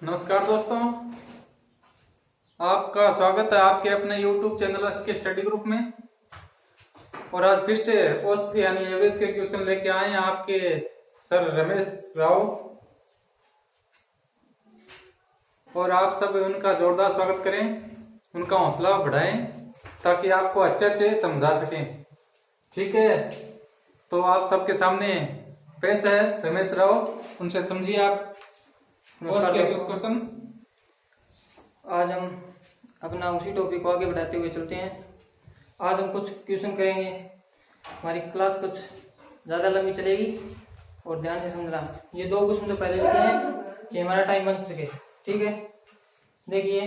नमस्कार दोस्तों, आपका स्वागत है आपके अपने YouTube चैनल के स्टडी ग्रुप में। और आज फिर से औसत यानी एवरेज के क्वेश्चन लेके आए हैं आपके सर रमेश राव, और आप सब उनका जोरदार स्वागत करें, उनका हौसला बढ़ाएं ताकि आपको अच्छे से समझा सकें। ठीक है, तो आप सबके सामने पेश है रमेश राव, उनसे समझिए आप क्वेश्चन। आज हम अपना उसी टॉपिक को आगे बढ़ाते हुए चलते हैं। आज हम कुछ क्वेश्चन करेंगे। हमारी क्लास कुछ ज़्यादा लंबी चलेगी और ध्यान से समझना। ये दो क्वेश्चन तो पहले लिखे हैं कि हमारा टाइम बच सके। ठीक है, देखिए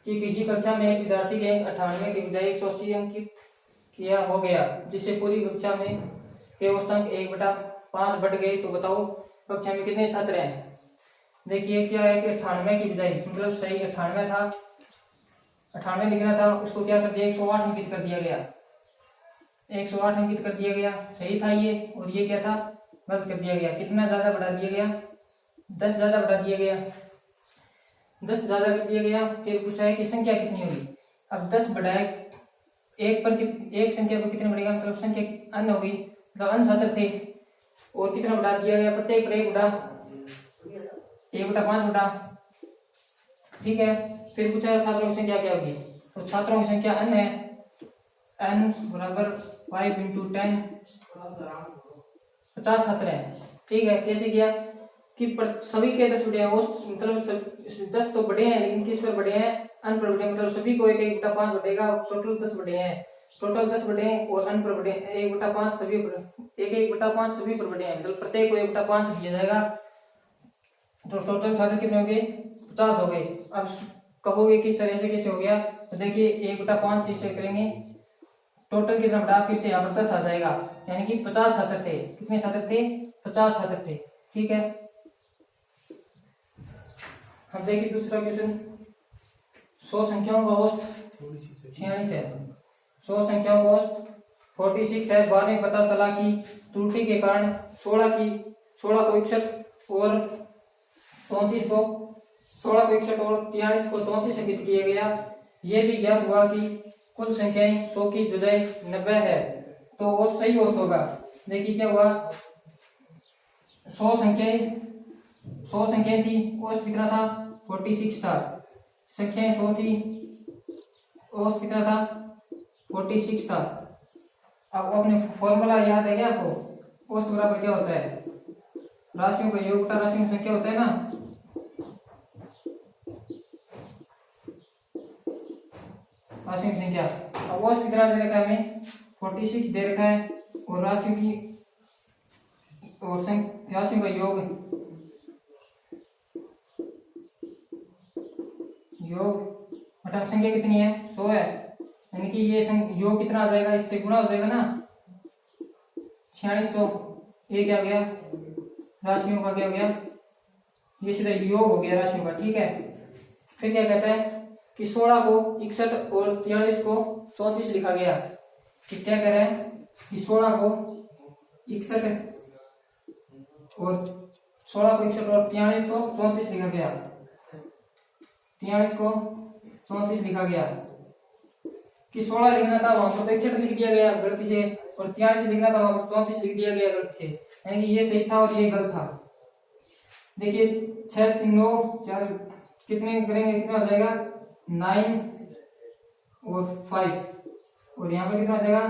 कि किसी कक्षा में एक विद्यार्थी के अंक 98 के बजाय 180 अंकित किया हो गया, जिससे पूरी कक्षा में के औसत अंक 1/5 बढ़ गए, तो बताओ कक्षा में कितने छात्र हैं। देखिए क्या है कि 98 की बजाय मतलब सही 98 था, 98 लिखना था, उसको क्या कर दिया 108 अंकित कर दिया गया। 108 अंकित कर दिया गया, सही था ये। और ये क्या था, गलत कर दिया गया। कितना ज्यादा बढ़ा दिया गया, 10 ज्यादा बढ़ा दिया गया, 10 ज्यादा कर दिया गया। फिर पूछा है कि संख्या कितनी होगी। अब 10 बढ़ाए एक पर एक संख्या पर कितने बढ़ेगा, मतलब संख्या अन्य होगी, मतलब अन्य छात्र थे। और कितना बढ़ा दिया गया, प्रत्येक पर 1/5 बटा। ठीक है, फिर पूछा छात्रों की संख्या क्या होगी, तो छात्रों की संख्या n है, n बराबर 5 × 10, 50 छात्र हैं। ठीक है, कैसे किया कि सभी के 10 बड़े हैं, मतलब 10 तो बड़े हैं लेकिन किस पर बड़े हैं, n पर बड़े, मतलब सभी को 1/5 बढ़ेगा, टोटल 10 बड़े हैं, टोटल 10 बड़े हैं और n पर बड़े 1/5 सभी पर 1/5 सभी पर बड़े हैं, मतलब प्रत्येक को 1/5 दिया जाएगा। तो टोटल छात्र कितने हो गए, 50 हो गए। अब कहोगे कि सर ऐसे कैसे हो गया, तो देखिए 1/5 से करेंगे, टोटल कितना बड़ा, फिर से यहाँ पर 10 आ जाएगा, यानी कि 50 छात्र थे। कितने छात्र थे, 50 छात्र थे। ठीक है, हम देखिए दूसरा क्वेश्चन। 100 संख्याओं का औसत 46 है, 100 संख्याओं का औसत 46 है। बाद में पता चला कि त्रुटि के कारण 16 को 61 और 34 को 16 को 61 और 43 को 34 अंकित किया गया। यह भी ज्ञात हुआ कि कुल संख्याएं 100 की बजाय 90 है, तो वो सही औसत होगा। देखिए क्या हुआ, 100 संख्याएं थी, औसत कितना था, 46 था। संख्याएं 100 थी, औसत कितना था, 46 था। अब अपने फॉर्मूला याद है क्या आपको, औसत बराबर क्या होता है, राशियों का योग बटा राशियों की संख्या होता है ना। राशियों की संख्या, अब औसत कितना दे रखा है हमें, 46 दे रखा है, और राशियों की और राशियों का योग बटा संख्या कितनी है, 100 है, यानी कि ये योग कितना आ जाएगा, इससे गुणा हो जाएगा ना, 4600। ये क्या हो गया, राशियों का क्या हो गया, ये सीधा योग हो गया राशियों का। ठीक है, फिर क्या कहता है कि 16 को 61 और 43 को 34 लिखा गया। कि क्या कह रहा है कि 16 को 61 और 43 को 34 लिखा गया, 43 को 34 लिखा गया। कि 16 लिखना था वहां पर 61 लिख दिया गया गलती से, और 43 लिखना था वहां पर 34 लिख दिया गया गलती से, यानी कि ये सही था और ये गलत था। देखिए 6 3 9 4 कितने करेंगे, कितना हो जाएगा 9 और 5, और यहाँ पर कितना हो जाएगा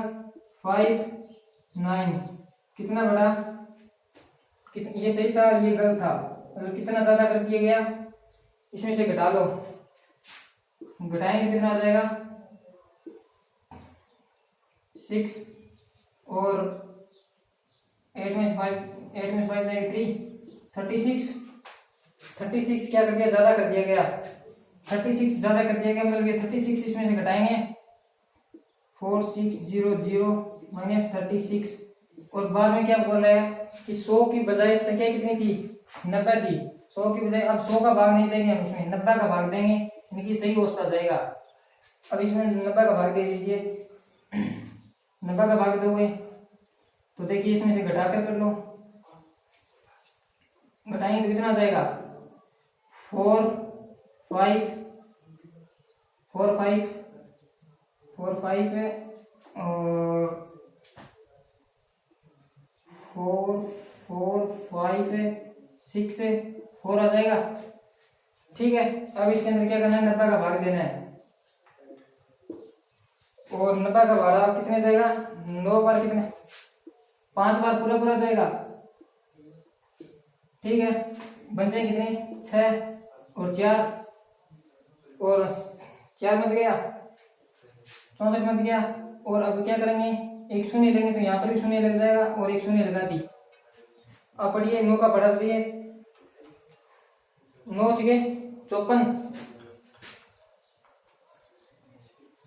5 9, कितना बड़ा, ये सही था ये गलत था, मतलब कितना ज्यादा कर दिया गया, इसमें से घटा लो, घटाएंगे कितना आ जाएगा 6 और 8 में 5 जाएगा 3 36 क्या कर दिया, ज्यादा कर दिया गया, 36 ज्यादा कर दिया गया, मतलब ये 36 इसमें से घटाएंगे 4 6 0 0 - 36। और बाद में क्या बोल रहा है कि 100 की बजाय संख्या कितनी थी, 90 थी। 100 की बजाय अब 100 का भाग नहीं देंगे हम, इसमें 90 का भाग देंगे, यानी कि सही औसत आ जाएगा। अब इसमें 90 का भाग दे दीजिए, 90 का भाग दोगे तो देखिए इसमें से घटाकर कर लो, घटाएंगे तो कितना आ जाएगा 4 5 4 5 4 5 है और 4 4 5 है 6 है 4 आ जाएगा। ठीक है, अब इसके अंदर क्या करना है, 90 का भाग देना है और 90 का भाड़ा कितने जाएगा, 9 बार कितने, 5 बार पूरा पूरा जाएगा। ठीक है, बन जाए कितने, 6 और 4 और 4 बच गया, 64 बच गया। और अब क्या करेंगे, एक शून्य लेंगे तो यहाँ पर भी शून्य लग जाएगा और एक शून्य लगा दी। अब पढ़िए 9 का बढ़ा दिए, 9 छे 54,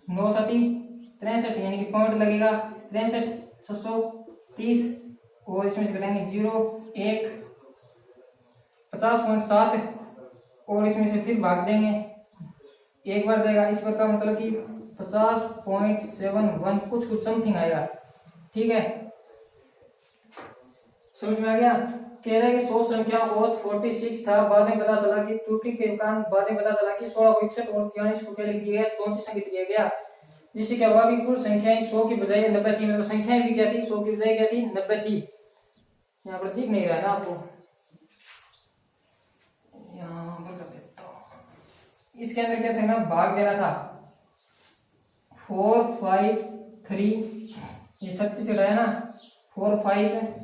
9 साथी 63 यानी कि पॉइंट लगेगा 63 730 और इसमें से घटाएंगे 0 1 50.7 और इसमें से फिर भाग देंगे एक बार जाएगा। इस पर का मतलब कि 50.71 कुछ समथिंग आएगा। ठीक है, समझ में आ गया। कह रहे हैं कि 100 संख्या औसत 46 था, बाद में पता चला कि त्रुटि के कारण बाद में पता चला कि 16 को 61 और 43 को क्या लिख दिया गया, 34 अंकित किया गया। जिससे क्या हुआ कि कुल संख्याएं 100 की बजाय 90 थी, मतलब संख्याएं भी क्या थी, 100 की बजाय क्या थी, 90 थी। यहाँ पर दिख नहीं रहा ना आपको, यहाँ पर कर देता हूं। इसके अंदर क्या था ना, भाग देना था 4 5 3, ये 36 लगाया ना, 4 5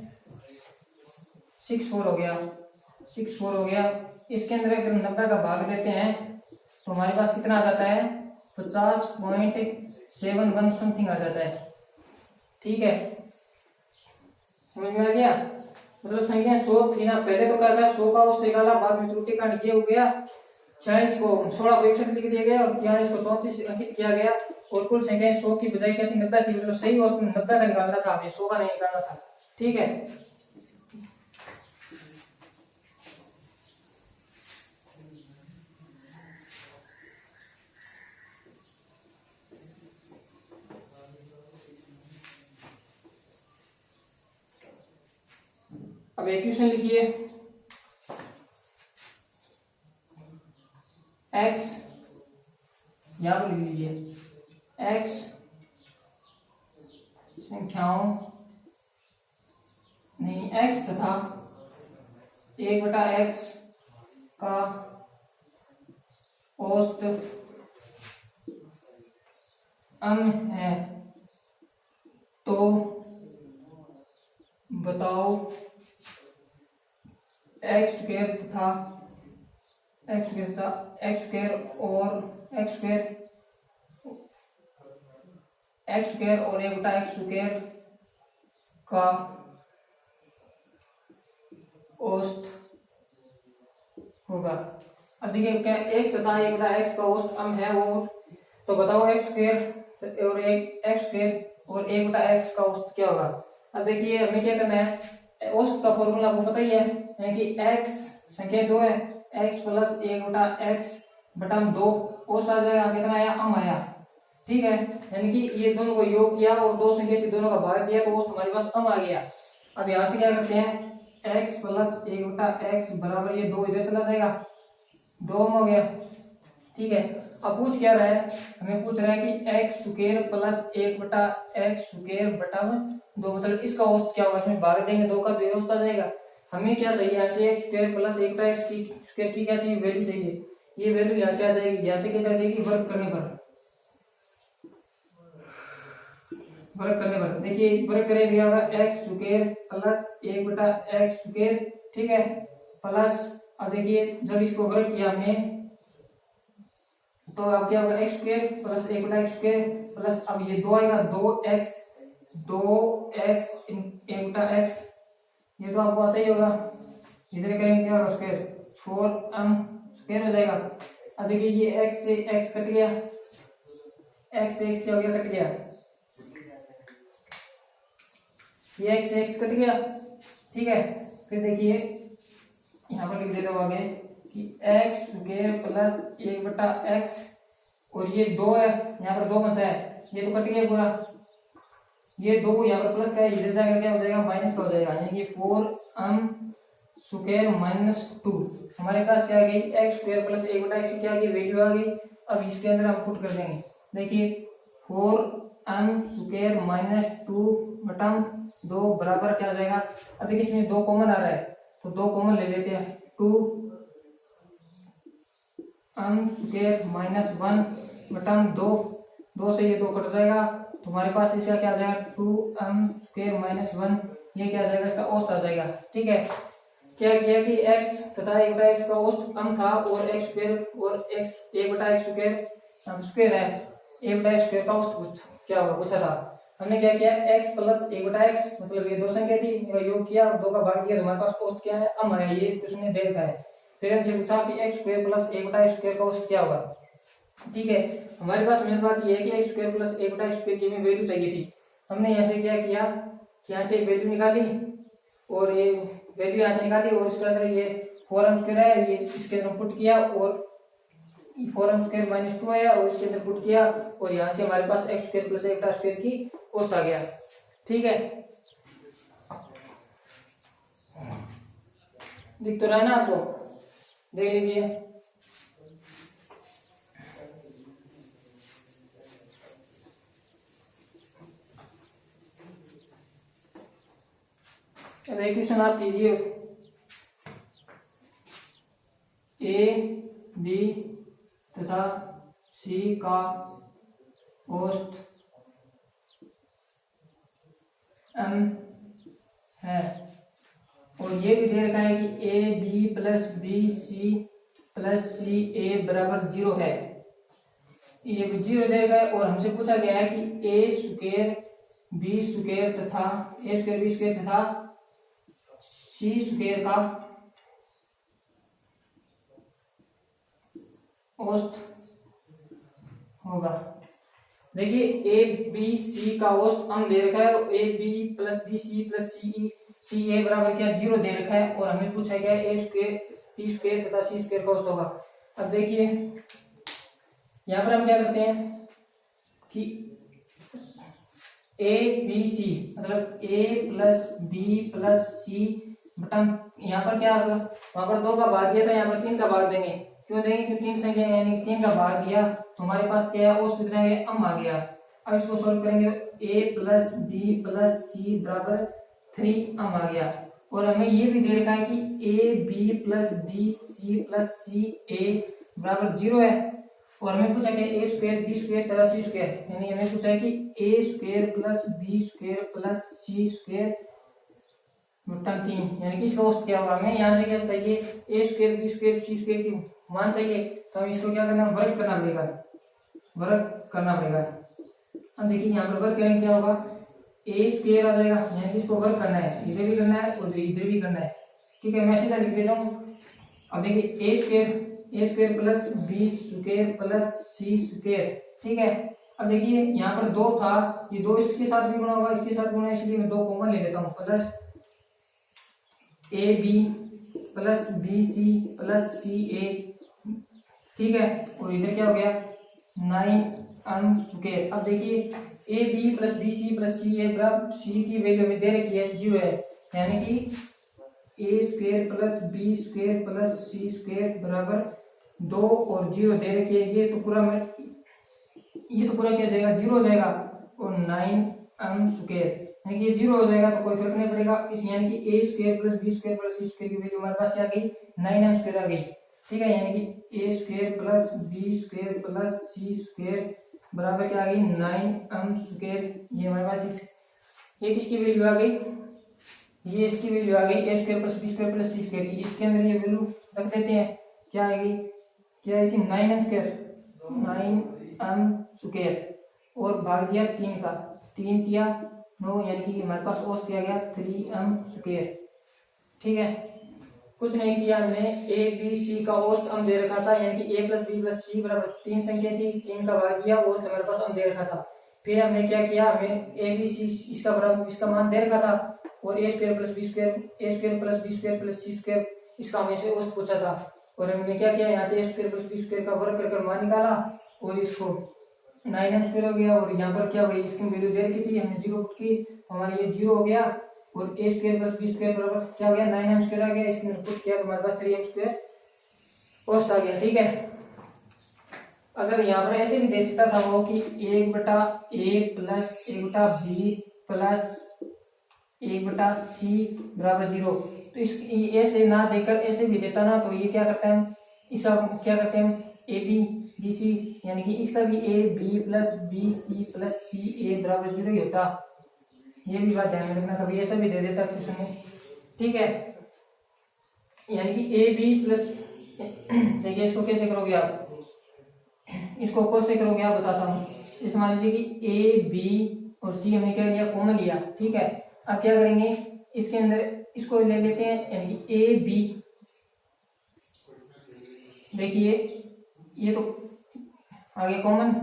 6 4 हो गया, 6 4 हो गया। इसके अंदर अगर 90 का भाग देते हैं तो हमारे पास कितना आ जाता है, 50.71 समथिंग आ जाता है। ठीक है, समझ में आ गया। मतलब संख्या 100 थी ना, पहले तो क्या था, 100 का औसत निकाला, बाद में त्रुटि कांड ये हो गया, 46 को 16 को 61 लिख दिया गया और 43 को 34 अंकित किया गया और कुल संख्या 100 की बजाय क्या थी, 90 थी। मतलब सही औसत 90 का निकालना था, हमें 100 का नहीं निकालना था। ठीक है, अब इक्वेशन लिखिए, x यहां पर लिख लीजिए, x संख्याओं नहीं x तथा 1/x का औसत है, तो बताओ x स्क्वायर तथा x स्क्वायर और x स्क्वायर और 1/x स्क्वायर का औसत होगा। अब देखिए क्या, x तथा 1/x का औसत है वो, तो बताओ x स्क्वायर और 1x स्क्वायर और 1/x का औसत क्या होगा। अब देखिए हमें क्या करना है, औसत का फॉर्मूला आपको पता ही है, यानी कि x संख्या 2 है, x प्लस 1/x बटा 2 औसत आ जाएगा, कितना आया, आया। ठीक है, यानी कि ये दोनों को योग किया और दो संख्या के दोनों का भाग किया तो औसत हमारे पास आ गया। अब यहाँ से क्या करते हैं, x प्लस 1/x बराबर ये 2 इधर चला जाएगा, 2 हो गया। ठीक है, अब पूछ क्या रहा है, हमें पूछ रहा है कि x square plus 1/x square बटा 2, मतलब इसका औसत क्या होगा, इसमें भाग देंगे 2 का तो ये औसत आ जाएगा। हमें क्या चाहिए, यहाँ से x स्क्वायर प्लस 1/x की स्क्वायर की क्या चाहिए, वैल्यू चाहिए। ये वैल्यू यहाँ से आ जाएगी, यहाँ से क्या आ जाएगी, वर्क करने पर देखिए वर्क करेंगे क्या होगा, x square plus 1/x square. ठीक है, प्लस अब देखिए जब इसको वर्क किया हमने तो अब क्या होगा, x square plus 1/x square plus अब ये 2 आएगा, 2x 1/x, ये तो आपको आता ही होगा। इधर करेंगे क्या होगा, स्क्वायर 4m स्क्वायर हो जाएगा। अब देखिए ये x से x कट गया, x से x क्या हो गया, कट गया, ये x से x कट गया। ठीक है, फिर देखिए यहाँ पर लिख देता हूँ आगे कि x स्क्वायर प्लस 1/x और ये 2 है, यहाँ पर 2 बचा है, ये तो कट गया पूरा, ये 2 यहाँ पर प्लस का है, इधर जाकर क्या हो जाएगा, माइनस का हो जाएगा, यानी कि 4m स्क्वायर माइनस 2। हमारे पास क्या आ गई एक्स स्क्वायर प्लस 1/x की क्या आ गई वैल्यू आ गई। अब इसके अंदर हम पुट कर देंगे। देखिए 4m स्क्वायर माइनस 2/2 बराबर क्या आ जाएगा। अब देखिए इसमें 2 कॉमन आ रहा है तो 2 कॉमन ले लेते हैं। 2m स्क्वायर माइनस 1/2, 2 से ये 2 कट जाएगा तो हमारे पास इसका क्या आ जाएगा 2m स्क्वायर माइनस 1, ये क्या आ जाएगा इसका औसत आ जाएगा। ठीक है, क्या किया कि x तथा 1/x का औसत m था और x स्क्वायर और x 1/x स्क्वायर स्क्वायर है 1/x स्क्वायर का औसत क्या होगा पूछा था। हमने क्या किया x प्लस 1/x मतलब ये दो संख्या थी इनका योग किया 2 का भाग दिया तो हमारे पास औसत क्या है m है, ये उसने दे रखा है। फिर हमसे पूछा कि x square plus 1/x square का औसत क्या होगा। ठीक है, हमारे पास मेन बात ये है कि x square plus 1/x square की हमें वैल्यू चाहिए थी। हमने यहाँ से क्या किया कि यहाँ से वैल्यू निकाली और ये वैल्यू यहाँ से निकाली और इसके अंदर ये 4m स्क्वायर है ये इसके अंदर पुट किया और 4m स्क्वायर माइनस 2 आया और इसके अंदर पुट किया और यहाँ से हमारे पास x square plus 1/x square की औसत आ गया। ठीक है, दिख तो रहा है ना आपको, देख लीजिए। अब एक क्वेश्चन आप कीजिए ए बी तथा सी का औसत m है और ये भी दे रखा है कि A B plus B C plus C A बराबर 0 है। ये भी 0 दे रखा है और हमसे पूछा गया है कि ए स्क्वायर बी स्क्वायर तथा ए स्क्वायर बी स्क्वायर तथा सी स्क्वायर का औसत होगा। देखिए ए बी सी का औसत हम दे रखा है और A B plus B C plus C A बराबर क्या 0 दे रखा है और हमें पूछा गया है ए स्क्वायर बी स्क्वायर तथा सी स्क्वायर का औसत होगा। अब देखिए यहाँ पर हम क्या करते हैं कि ए बी सी मतलब ए प्लस बी प्लस सी बटन यहाँ पर क्या होगा वहां पर 2 का भाग दिया था यहाँ पर 3 का भाग देंगे। क्यों देंगे क्योंकि 3 संख्या यानी 3 का भाग दिया तो हमारे पास क्या है औसत कितना है m आ गया। अब इसको सॉल्व करेंगे a प्लस बी प्लस सी बराबर 3m आ गया और हमें ये भी दे रखा है कि a b plus B C plus C A बराबर 0 है और हमें पूछा कि a स्क्वायर बी स्क्वायर तथा सी स्क्वायर यानी हमें पूछा है कि a square plus B square plus C square बटा 3 यानी कि इसका औसत क्या होगा। हमें यहाँ से क्या चाहिए a square b square c square की मान चाहिए तो हमें इसको क्या करना वर्ग करना पड़ेगा, वर्ग करना पड़ेगा। अब देखिए यहाँ पर वर्ग करेंगे क्या होगा ए स्क्वायर आ जाएगा यानी कि इसको वर्ग करना है, इधर भी करना है और इधर भी करना है। ठीक है, मैं सीधा लिख देता हूँ। अब देखिए A square plus B square plus C square. ठीक है, अब देखिए यहाँ पर 2 था ये 2 इसके साथ भी गुणा होगा इसके साथ गुणा इसलिए मैं 2 कॉमन ले लेता हूँ plus A B plus B C plus C A. ठीक है, और इधर क्या हो गया 9m स्क्वायर। अब देखिए A B plus B C plus C A बराबर सी की वैल्यू में दे रखी है 0 है यानी कि A square plus B square plus C square बराबर 2 और 0 दे रखी है। ये तो पूरा क्या हो जाएगा 0 हो जाएगा और 9m स्क्वायर यानी कि ये 0 हो जाएगा तो कोई फर्क नहीं पड़ेगा इस यानी कि A square plus B square plus C square की वैल्यू हमारे पास क्या आ गई 9m स्क्वायर आ गई। ठीक है, यानी कि A square plus B square plus C square बराबर क्या आ गई 9m स्क्वायर। ये हमारे पास ये किसकी वैल्यू आ गई, ये इसकी वैल्यू आ गई A square plus B square plus C square. इसके अंदर ये वैल्यू रख देते हैं क्या आएगी, क्या आएगी 9m स्क्वायर और भाग दिया 3 का 3 किया 9 यानी कि हमारे पास औसत किया गया 3m स्क्वायर। ठीक है, कुछ नहीं किया हमने ए बी सी का औसत हम दे रखा था यानी कि ए प्लस बी प्लस सी बराबर 3 संख्या थी 3 का भाग किया औसत हमारे पास हम दे रखा था। फिर हमने क्या किया हमें ए बी सी इसका बराबर इसका मान दे रखा था और A square plus B square plus C square इसका हमें से औसत पूछा था और हमने क्या किया यहाँ से ए स्क्वायर प्लस बी स्क्वायर का वर्ग कर मान निकाला और इसको 9m स्क्वायर हो गया और यहाँ पर क्या हो गया इसकी वैल्यू दे रखी थी हमने 0 पुट की हमारी ये 0 हो गया और A square plus B square बराबर क्या हो गया 9m स्क्वायर आ गया। इसने पुट किया तो हमारे पास 3m स्क्वायर कोस्ट आ गया। ठीक है, अगर यहाँ पर ऐसे भी दे सकता था वो कि 1/a plus 1/b plus 1/c बराबर 0, तो इस ऐसे ना देकर ऐसे भी देता ना, तो ये क्या करता है इसका क्या करते हैं ए बी बी सी, यानी कि इसका भी A B plus B C plus C A बराबर 0 ही होता। ये भी बात ध्यान में रखना, कभी ऐसा भी दे देता क्वेश्चन में। ठीक है, यानी कि ए बी प्लस, देखिए इसको कैसे करोगे आप, इसको कैसे करोगे आप बताता हूँ। जैसे मान लीजिए कि ए बी और सी हमने क्या लिया, कॉमन लिया। ठीक है, अब क्या करेंगे, इसके अंदर इसको ले लेते हैं, यानी कि ए बी, देखिए ये तो आ गया कॉमन,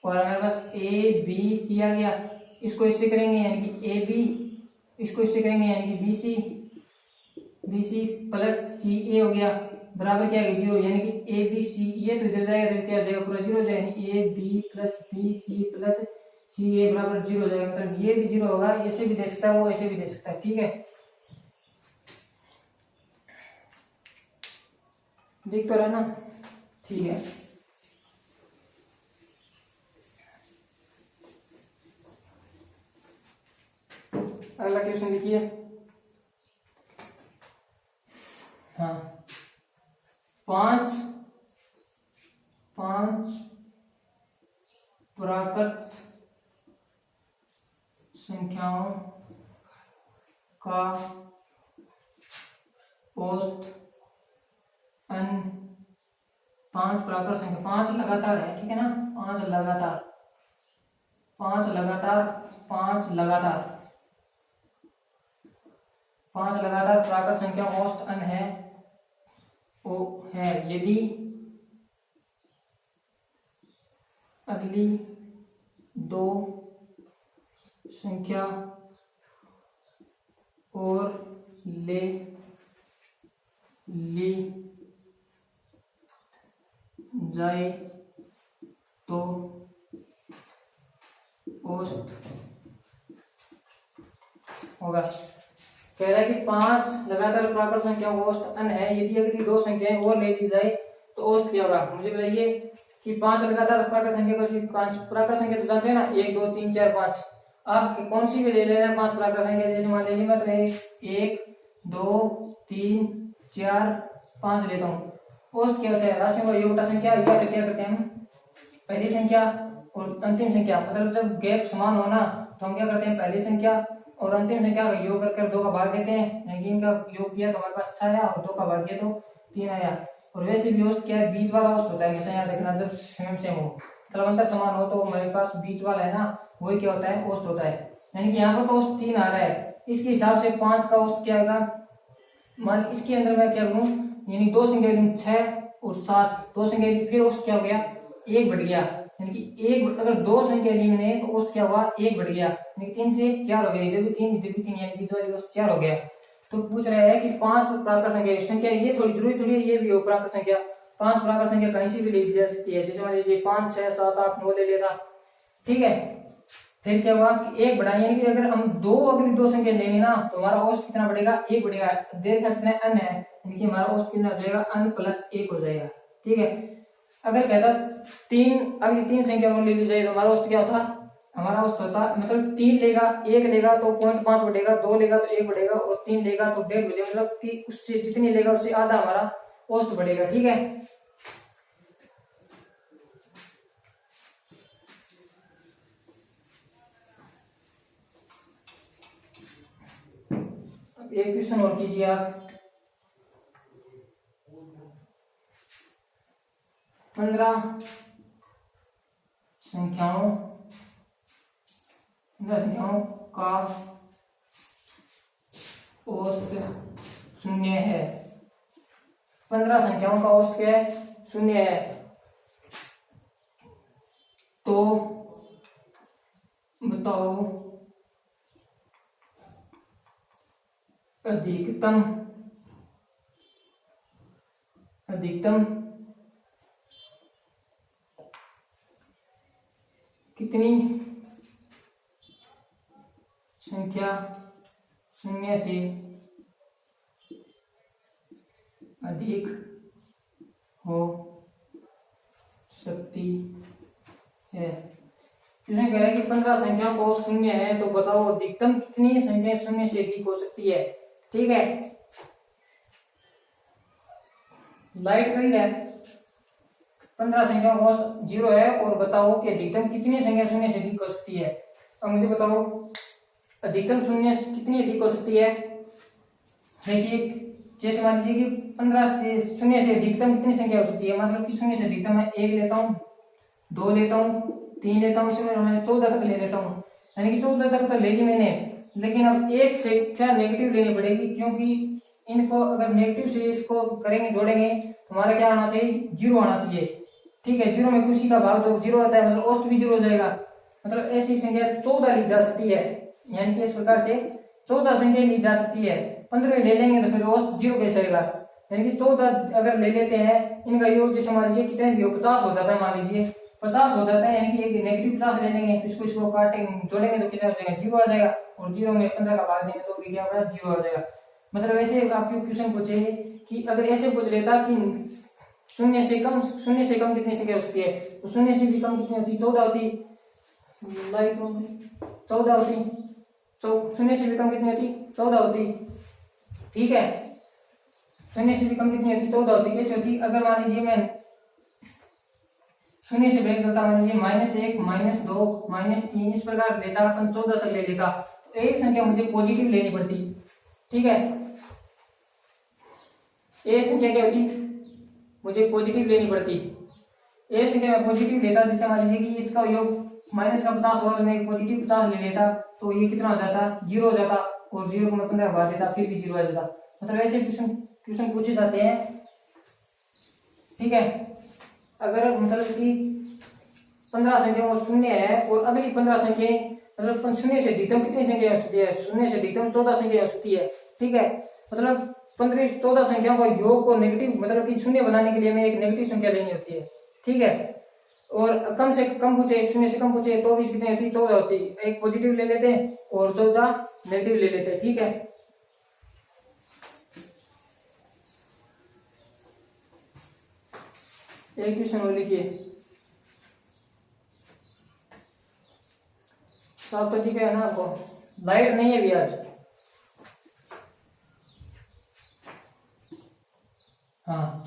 और हमारे पास ए बी सी आ गया। इसको इससे करेंगे यानी कि ए बी, इसको इससे करेंगे यानी कि बी सी प्लस सी ए हो गया, बराबर क्या है 0, यानी कि ए बी सी, ये तो इधर जाएगा तो क्या हो जाएगा पूरा 0 हो जाएगा, A B plus B C plus C A बराबर 0 हो जाएगा। मतलब ये भी 0 होगा, ऐसे भी दे सकता है वो, ऐसे भी दे सकता है। ठीक है, दिख तो रहा ना, ठीक है। अगला क्वेश्चन लिखिए। हाँ, पांच प्राकृत संख्याओं का औसत n, 5 प्राकृत संख्या, 5 लगातार है। ठीक है ना, 5 लगातार, 5 लगातार, 5 लगातार, 5 लगातार प्राकृत संख्या औसत n है, वो है यदि अगली दो संख्या और ले ली जाए तो औसत होगा। कह रहा है कि 5 लगातार प्राकृत संख्या औसत n है, यदि अगली दो संख्याएं और ले ली जाए तो औसत क्या होगा। मुझे बताइए कि 5 लगातार प्राकृत संख्या को, प्राकृत संख्या तो जानते हैं ना, 1 2 3 4 5, आप कौन सी भी ले लेना 5 प्राकृत संख्या। जैसे मान लीजिए मैं तो 1 2 3 4 5 लेता हूँ। औसत क्या होता है, राशियों का योग संख्या, या तो क्या करते हैं हम पहली संख्या और अंतिम संख्या, मतलब जब गैप समान हो ना तो हम क्या करते हैं, पहली संख्या और अंतिम संख्या का योग कर 2 का भाग देते हैं, यानी कि इनका योग किया तो हमारे पास 6 आया, और 2 का भाग किया तो 3 आया। और वैसे भी औसत क्या है, बीच वाला औसत होता है हमेशा, यहाँ देखना जब सेम हो, मतलब अंतर समान हो तो हमारे पास बीच वाला है ना, वही क्या होता है, औसत होता है। यानी कि यहाँ पर तो औसत 3 आ रहा है, इसके हिसाब से 5 का औसत क्या आएगा। मान इसके अंदर मैं क्या करूँ, यानी 2 संख्या 6 और 7, 2 संख्या फिर औसत क्या हो गया, 1 बढ़ गया, यानी कि 1, अगर 2 संख्या ली मैंने तो औसत क्या हुआ, 1 बढ़ गया, यानी 3 से 4 हो गया, इधर भी 3 इधर भी 3, यानी बीच वाली औसत 4 हो गया। तो पूछ रहा है कि 5 प्राकृत संख्या, ये थोड़ी जरूरी थोड़ी ये भी हो प्राकृत संख्या, 5 प्राकृत संख्या कहीं से भी ली जा सकती है। जैसे मान लीजिए 5 6 7 8 9 ले लेता। ठीक है, फिर क्या हुआ कि 1 बढ़ा, यानी कि अगर हम अगली दो संख्या लेंगे ना तो हमारा औसत कितना बढ़ेगा, 1 बढ़ेगा। देर का कितना n है, यानी कि हमारा औसत कितना हो जाएगा, n प्लस 1 हो जाएगा। ठीक है, अगर कहता अगली 3 संख्या और ले ली जाए तो हमारा औसत क्या होता, हमारा औसत होता, मतलब 3 लेगा 1 लेगा तो 0.5 बढ़ेगा, 2 लेगा तो 1 बढ़ेगा, और 3 लेगा तो 1.5 बढ़ेगा, मतलब कि उससे जितनी लेगा उससे आधा हमारा औसत बढ़ेगा। ठीक है, एक क्वेश्चन और कीजिए आप। 15 संख्याओं का औसत 0 है। 15 संख्याओं का औसत क्या है, 0 है, तो बताओ अधिकतम कितनी शून्य से अधिक हो सकती है। क्वेश्चन कह रहा है कि 15 संख्या को शून्य है तो बताओ अधिकतम कितनी संख्या शून्य से अधिक हो सकती है। ठीक है, लाइट करी है 15 संख्या को 0 है और बताओ कि अधिकतम कितनी संख्या शून्य से अधिक हो सकती है। अब मुझे बताओ अधिकतम शून्य कितनी अधिक हो सकती है। देखिए जैसे मान लीजिए कि 15 से शून्य से अधिकतम कितनी संख्या हो सकती है, मतलब कि शून्य से अधिकतम मैं 1 लेता हूँ, 2 लेता हूँ, 3 लेता हूँ, इसमें मैं 14 तक ले लेता हूँ, यानी कि 14 तक तो ले ली मैंने। लेकिन अब एक संख्या नेगेटिव लेनी पड़ेगी, क्योंकि इनको अगर नेगेटिव से इसको करेंगे जोड़ेंगे हमारा क्या आना चाहिए, 0 आना चाहिए। ठीक है, 0 में किसी का भाग दो 0 आता है, मतलब औसत भी 0 हो जाएगा। मतलब ऐसी संख्या 14 ली जा सकती है, यानी कि इस प्रकार से 14 संख्या ली जा सकती है। 15 ले लेंगे तो फिर औसत 0 कैसे आएगा, यानी कि 14 अगर ले लेते हैं, इनका योग जैसे मान लीजिए कितने भी 50 हो जाता है, मान लीजिए 50 हो जाता है, यानी कि एक नेगेटिव 50 ले लेंगे, इसको काटेंगे जोड़ेंगे तो कितना हो जाएगा, 0 आ जाएगा। और 0 में 15 का भाग देंगे तो भी क्या होगा, 0 आ जाएगा। मतलब ऐसे आपके क्वेश्चन पूछे कि अगर ऐसे पूछ लेता कि शून्य से कम कितनी संख्या हो सकती है, तो शून्य से भी कम कितनी होती, 14 होती, लाइट 14 होती, शून्य से भी कम कितनी होती, 14 होती। ठीक है, शून्य से भी कम कितनी होती, 14 होती। कैसे होती, अगर मान लीजिए मैं शून्य से ब्रेक चलता, मान लीजिए -1, -2, -3 इस प्रकार लेता, अपन 14 तक ले लेता, तो एक संख्या मुझे पॉजिटिव लेनी पड़ती। ठीक है, एक संख्या क्या होती, मुझे पॉजिटिव लेनी पड़ती। एक संख्या में पॉजिटिव लेता, जैसे मान लीजिए कि इसका योग माइनस का 50 और मैं पॉजिटिव 50 ले लेता, तो ये कितना हो जाता, 0 हो जाता, और 0 को मैं 15 भाग देता, फिर भी 0 आ जाता। मतलब ऐसे क्वेश्चन पूछे जाते हैं। ठीक है, अगर मतलब कि 15 संख्या वो शून्य है और अगली 15 संख्या मतलब शून्य से अधिकतम कितनी संख्या हो सकती है, शून्य से अधिकतम 14 संख्या हो सकती है। ठीक है, मतलब 15-14 संख्याओं का योग को नेगेटिव मतलब कि शून्य बनाने के लिए हमें एक नेगेटिव संख्या लेनी होती है। ठीक है, और कम से कम पूछे, शून्य से कम पूछे तो भी कितनी होती है, 14 होती है। एक पॉजिटिव ले लेते हैं और 14 नेगेटिव ले लेते हैं। ठीक है, एक क्वेश्चन और लिखिए, सब तो ठीक है ना आपको। लाइट नहीं है भी आज। हाँ,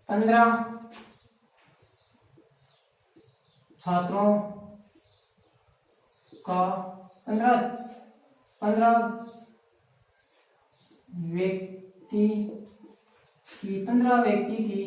पंद्रह छात्रों का 15 व्यक्ति की